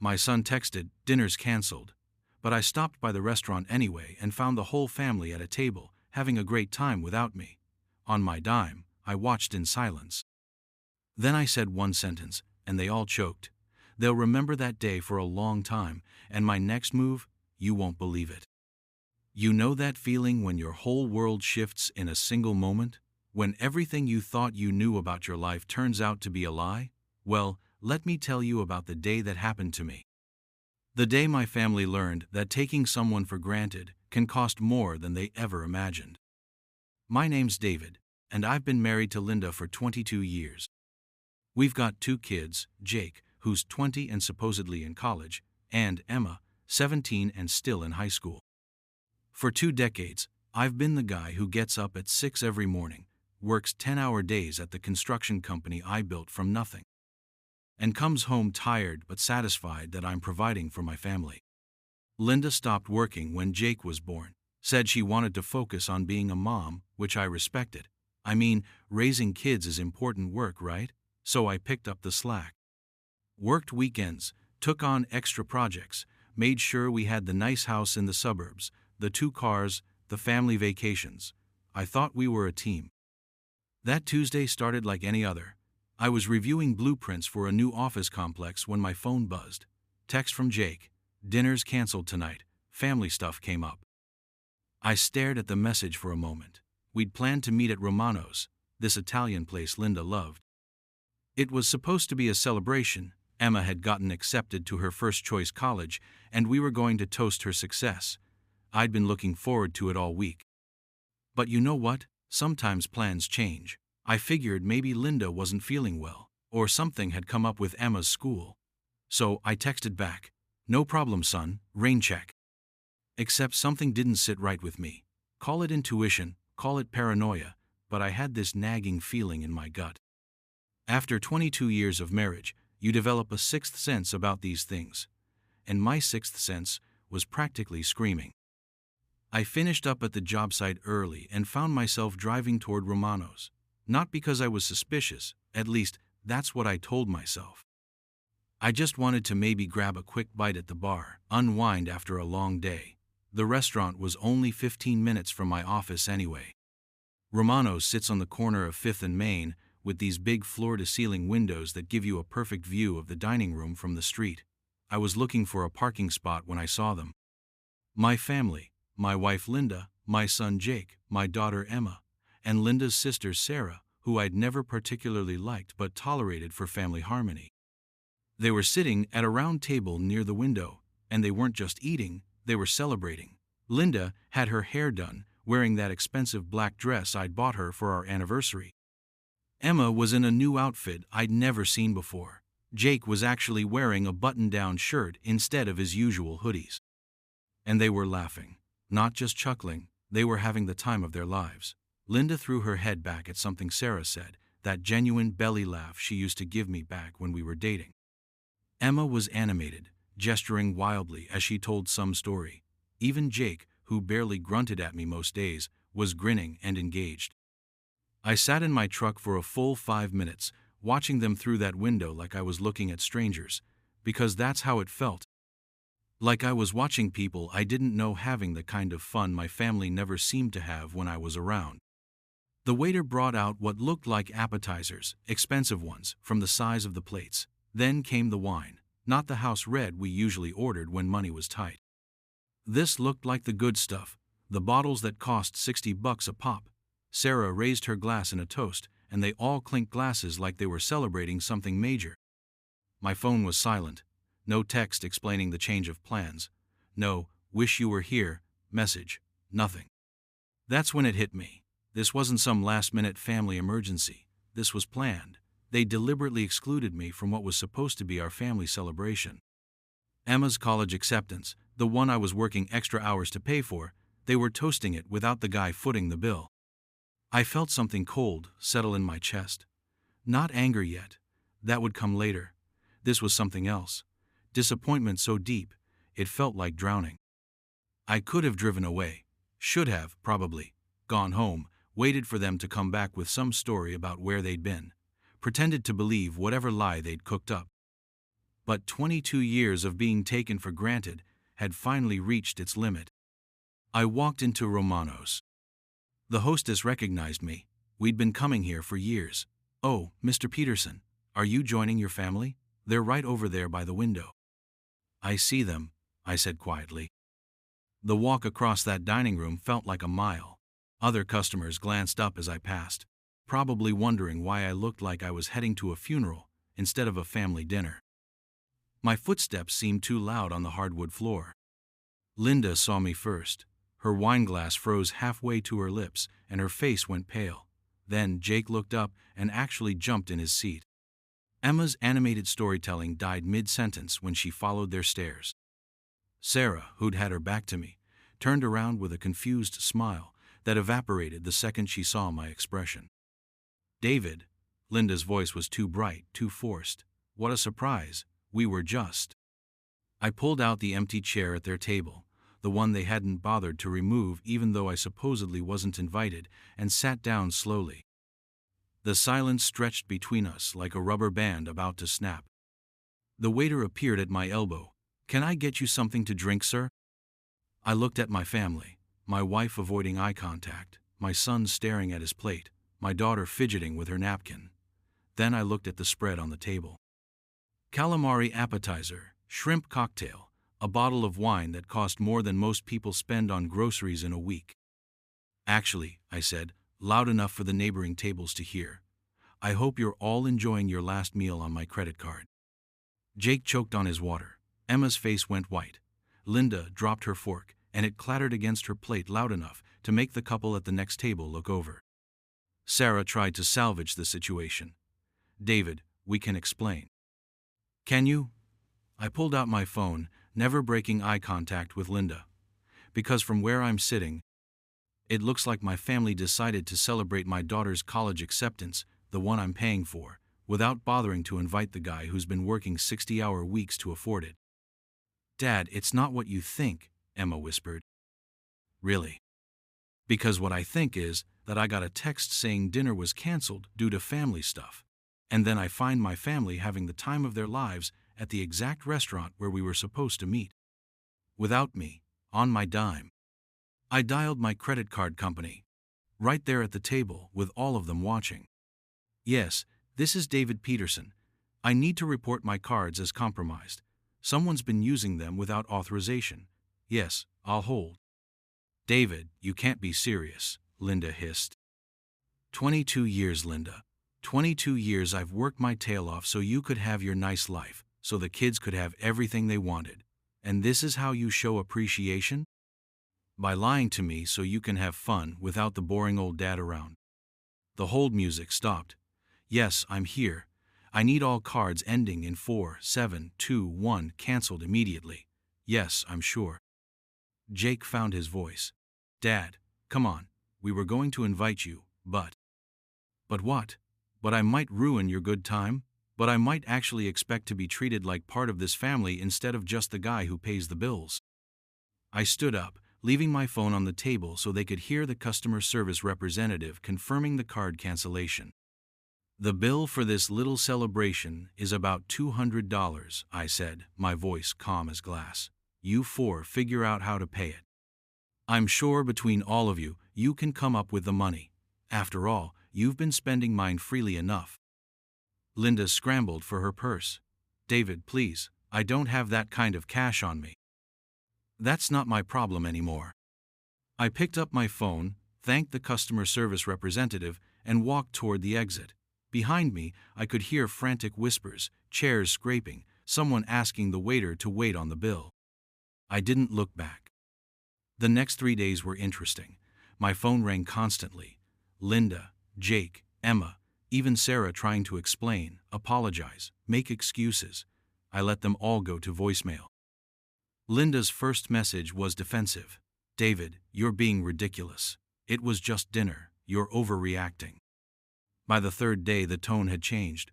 My son texted, "Dinner's canceled." But I stopped by the restaurant anyway and found the whole family at a table, having a great time without me. On my dime, I watched in silence. Then I said one sentence, and they all choked. They'll remember that day for a long time, and my next move, you won't believe it. You know that feeling when your whole world shifts in a single moment? When everything you thought you knew about your life turns out to be a lie? Well, let me tell you about the day that happened to me. The day my family learned that taking someone for granted can cost more than they ever imagined. My name's David, and I've been married to Linda for 22 years. We've got 2 kids, Jake, who's 20 and supposedly in college, and Emma, 17 and still in high school. For 2 decades, I've been the guy who gets up at 6 every morning, works 10-hour days at the construction company I built from nothing, and comes home tired but satisfied that I'm providing for my family. Linda stopped working when Jake was born, said she wanted to focus on being a mom, which I respected. I mean, raising kids is important work, right? So I picked up the slack. Worked weekends, took on extra projects, made sure we had the nice house in the suburbs, the 2 cars, the family vacations. I thought we were a team. That Tuesday started like any other. I was reviewing blueprints for a new office complex when my phone buzzed. Text from Jake, "Dinner's canceled tonight, family stuff came up." I stared at the message for a moment. We'd planned to meet at Romano's, this Italian place Linda loved. It was supposed to be a celebration. Emma had gotten accepted to her first choice college, and we were going to toast her success. I'd been looking forward to it all week. But you know what? Sometimes plans change. I figured maybe Linda wasn't feeling well, or something had come up with Emma's school. So I texted back, "No problem, son, rain check." Except something didn't sit right with me. Call it intuition, call it paranoia, but I had this nagging feeling in my gut. After 22 years of marriage, you develop a sixth sense about these things. And my sixth sense was practically screaming. I finished up at the job site early and found myself driving toward Romano's. Not because I was suspicious, at least that's what I told myself. I just wanted to maybe grab a quick bite at the bar, unwind after a long day. The restaurant was only 15 minutes from my office anyway. Romano's sits on the corner of 5th and Main, with these big floor-to-ceiling windows that give you a perfect view of the dining room from the street. I was looking for a parking spot when I saw them. My family, my wife Linda, my son Jake, my daughter Emma, and Linda's sister Sarah, who I'd never particularly liked but tolerated for family harmony. They were sitting at a round table near the window, and they weren't just eating, they were celebrating. Linda had her hair done, wearing that expensive black dress I'd bought her for our anniversary. Emma was in a new outfit I'd never seen before. Jake was actually wearing a button-down shirt instead of his usual hoodies. And they were laughing. Not just chuckling, they were having the time of their lives. Linda threw her head back at something Sarah said, that genuine belly laugh she used to give me back when we were dating. Emma was animated, gesturing wildly as she told some story. Even Jake, who barely grunted at me most days, was grinning and engaged. I sat in my truck for a full 5 minutes, watching them through that window like I was looking at strangers, because that's how it felt. Like I was watching people I didn't know having the kind of fun my family never seemed to have when I was around. The waiter brought out what looked like appetizers, expensive ones, from the size of the plates. Then came the wine, not the house red we usually ordered when money was tight. This looked like the good stuff, the bottles that cost $60 a pop. Sarah raised her glass in a toast, and they all clinked glasses like they were celebrating something major. My phone was silent. No text explaining the change of plans. No, "wish you were here" message. Nothing. That's when it hit me. This wasn't some last-minute family emergency. This was planned. They deliberately excluded me from what was supposed to be our family celebration. Emma's college acceptance, the one I was working extra hours to pay for, they were toasting it without the guy footing the bill. I felt something cold settle in my chest. Not anger yet. That would come later. This was something else. Disappointment so deep, it felt like drowning. I could have driven away. Should have, probably. Gone home, waited for them to come back with some story about where they'd been. Pretended to believe whatever lie they'd cooked up. But 22 years of being taken for granted had finally reached its limit. I walked into Romano's. The hostess recognized me. We'd been coming here for years. "Oh, Mr. Peterson, are you joining your family? They're right over there by the window." "I see them," I said quietly. The walk across that dining room felt like a mile. Other customers glanced up as I passed, probably wondering why I looked like I was heading to a funeral instead of a family dinner. My footsteps seemed too loud on the hardwood floor. Linda saw me first. Her wineglass froze halfway to her lips, and her face went pale. Then Jake looked up and actually jumped in his seat. Emma's animated storytelling died mid-sentence when she followed their stares. Sarah, who'd had her back to me, turned around with a confused smile that evaporated the second she saw my expression. "David," Linda's voice was too bright, too forced. "What a surprise. We were just." I pulled out the empty chair at their table, the one they hadn't bothered to remove even though I supposedly wasn't invited, and sat down slowly. The silence stretched between us like a rubber band about to snap. The waiter appeared at my elbow. "Can I get you something to drink, sir?" I looked at my family, my wife avoiding eye contact, my son staring at his plate, my daughter fidgeting with her napkin. Then I looked at the spread on the table. Calamari appetizer, shrimp cocktail, a bottle of wine that cost more than most people spend on groceries in a week. "Actually," I said, loud enough for the neighboring tables to hear, "I hope you're all enjoying your last meal on my credit card." Jake choked on his water. Emma's face went white. Linda dropped her fork, and it clattered against her plate loud enough to make the couple at the next table look over. Sarah tried to salvage the situation. "David, we can explain." "Can you?" I pulled out my phone, never breaking eye contact with Linda. "Because from where I'm sitting, it looks like my family decided to celebrate my daughter's college acceptance, the one I'm paying for, without bothering to invite the guy who's been working 60-hour weeks to afford it." "Dad, it's not what you think," Emma whispered. "Really?" "Because what I think is that I got a text saying dinner was canceled due to family stuff. And then I find my family having the time of their lives at the exact restaurant where we were supposed to meet. Without me, on my dime. I dialed my credit card company. Right there at the table, with all of them watching. "Yes, this is David Peterson. I need to report my cards as compromised. Someone's been using them without authorization. Yes, I'll hold." "David, you can't be serious," Linda hissed. 22 years, Linda. 22 years I've worked my tail off so you could have your nice life, so the kids could have everything they wanted. And this is how you show appreciation? By lying to me so you can have fun without the boring old dad around. The hold music stopped. "Yes, I'm here. I need all cards ending in 4721 canceled immediately. Yes, I'm sure." Jake found his voice. "Dad, come on. We were going to invite you, but..." "But what? But I might ruin your good time? But I might actually expect to be treated like part of this family instead of just the guy who pays the bills." I stood up, leaving my phone on the table so they could hear the customer service representative confirming the card cancellation. "The bill for this little celebration is about $200, I said, my voice calm as glass. "You four figure out how to pay it. I'm sure between all of you, you can come up with the money. After all, you've been spending mine freely enough." Linda scrambled for her purse. "David, please, I don't have that kind of cash on me." "That's not my problem anymore." I picked up my phone, thanked the customer service representative, and walked toward the exit. Behind me, I could hear frantic whispers, chairs scraping, someone asking the waiter to wait on the bill. I didn't look back. The next 3 days were interesting. My phone rang constantly. Linda, Jake, Emma, even Sarah trying to explain, apologize, make excuses. I let them all go to voicemail. Linda's first message was defensive. "David, you're being ridiculous. It was just dinner. You're overreacting." By the third day, the tone had changed.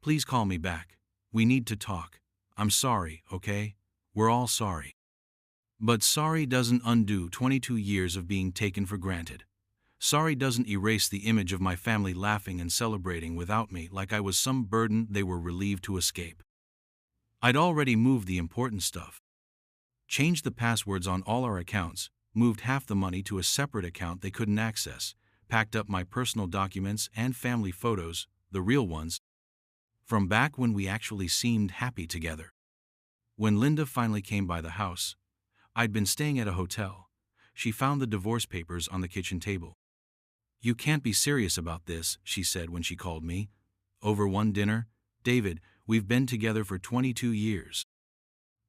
"Please call me back. We need to talk. I'm sorry, okay? We're all sorry." But sorry doesn't undo 22 years of being taken for granted. Sorry doesn't erase the image of my family laughing and celebrating without me like I was some burden they were relieved to escape. I'd already moved the important stuff. Changed the passwords on all our accounts, moved half the money to a separate account they couldn't access, packed up my personal documents and family photos, the real ones, from back when we actually seemed happy together. When Linda finally came by the house, I'd been staying at a hotel. She found the divorce papers on the kitchen table. "You can't be serious about this," she said when she called me. "Over one dinner? David, we've been together for 22 years.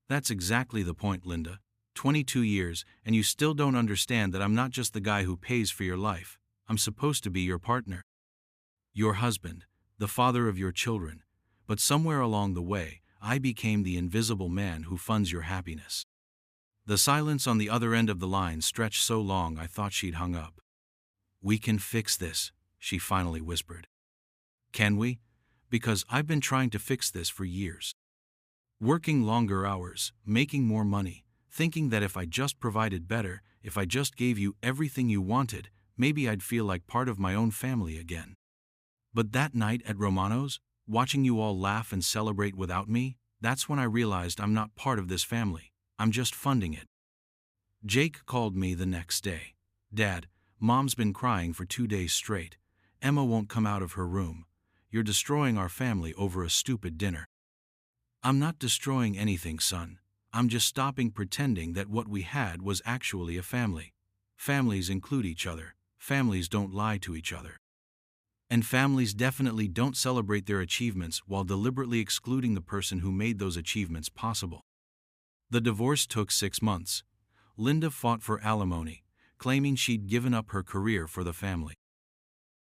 "That's exactly the point, Linda. 22 years, and you still don't understand that I'm not just the guy who pays for your life. I'm supposed to be your partner. Your husband, the father of your children. But somewhere along the way, I became the invisible man who funds your happiness." The silence on the other end of the line stretched so long I thought she'd hung up. "We can fix this," she finally whispered. "Can we? Because I've been trying to fix this for years. Working longer hours, making more money, thinking that if I just provided better, if I just gave you everything you wanted, maybe I'd feel like part of my own family again. But that night at Romano's, watching you all laugh and celebrate without me, that's when I realized I'm not part of this family. I'm just funding it." Jake called me the next day. "Dad, Mom's been crying for 2 days straight. Emma won't come out of her room. You're destroying our family over a stupid dinner." "I'm not destroying anything, son. I'm just stopping pretending that what we had was actually a family. Families include each other. Families don't lie to each other. And families definitely don't celebrate their achievements while deliberately excluding the person who made those achievements possible." The divorce took 6 months. Linda fought for alimony, claiming she'd given up her career for the family.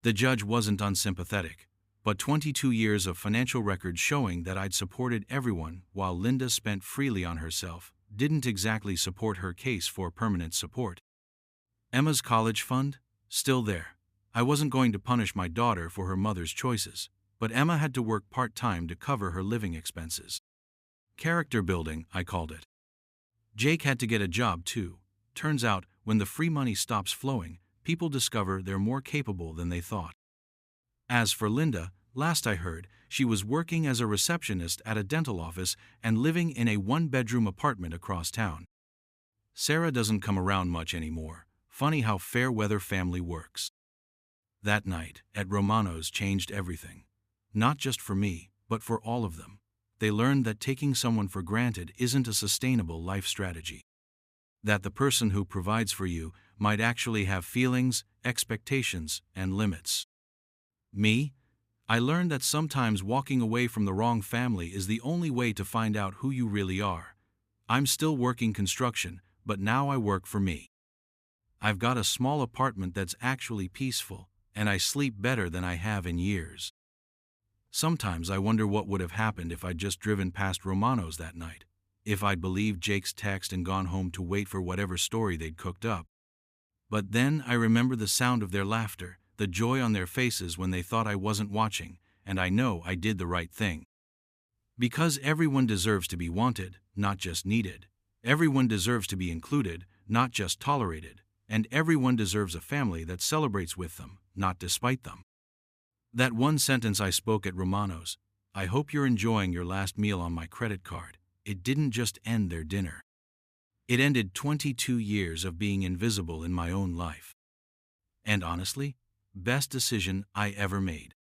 The judge wasn't unsympathetic, but 22 years of financial records showing that I'd supported everyone while Linda spent freely on herself didn't exactly support her case for permanent support. Emma's college fund? Still there. I wasn't going to punish my daughter for her mother's choices, but Emma had to work part-time to cover her living expenses. Character building, I called it. Jake had to get a job too. Turns out, when the free money stops flowing, people discover they're more capable than they thought. As for Linda, last I heard, she was working as a receptionist at a dental office and living in a one-bedroom apartment across town. Sarah doesn't come around much anymore. Funny how fair-weather family works. That night, at Romano's changed everything. Not just for me, but for all of them. They learned that taking someone for granted isn't a sustainable life strategy. That the person who provides for you might actually have feelings, expectations, and limits. Me? I learned that sometimes walking away from the wrong family is the only way to find out who you really are. I'm still working construction, but now I work for me. I've got a small apartment that's actually peaceful, and I sleep better than I have in years. Sometimes I wonder what would have happened if I'd just driven past Romano's that night, if I'd believed Jake's text and gone home to wait for whatever story they'd cooked up. But then I remember the sound of their laughter, the joy on their faces when they thought I wasn't watching, and I know I did the right thing. Because everyone deserves to be wanted, not just needed. Everyone deserves to be included, not just tolerated. And everyone deserves a family that celebrates with them, not despite them. That one sentence I spoke at Romano's, "I hope you're enjoying your last meal on my credit card," it didn't just end their dinner. It ended 22 years of being invisible in my own life. And honestly, best decision I ever made.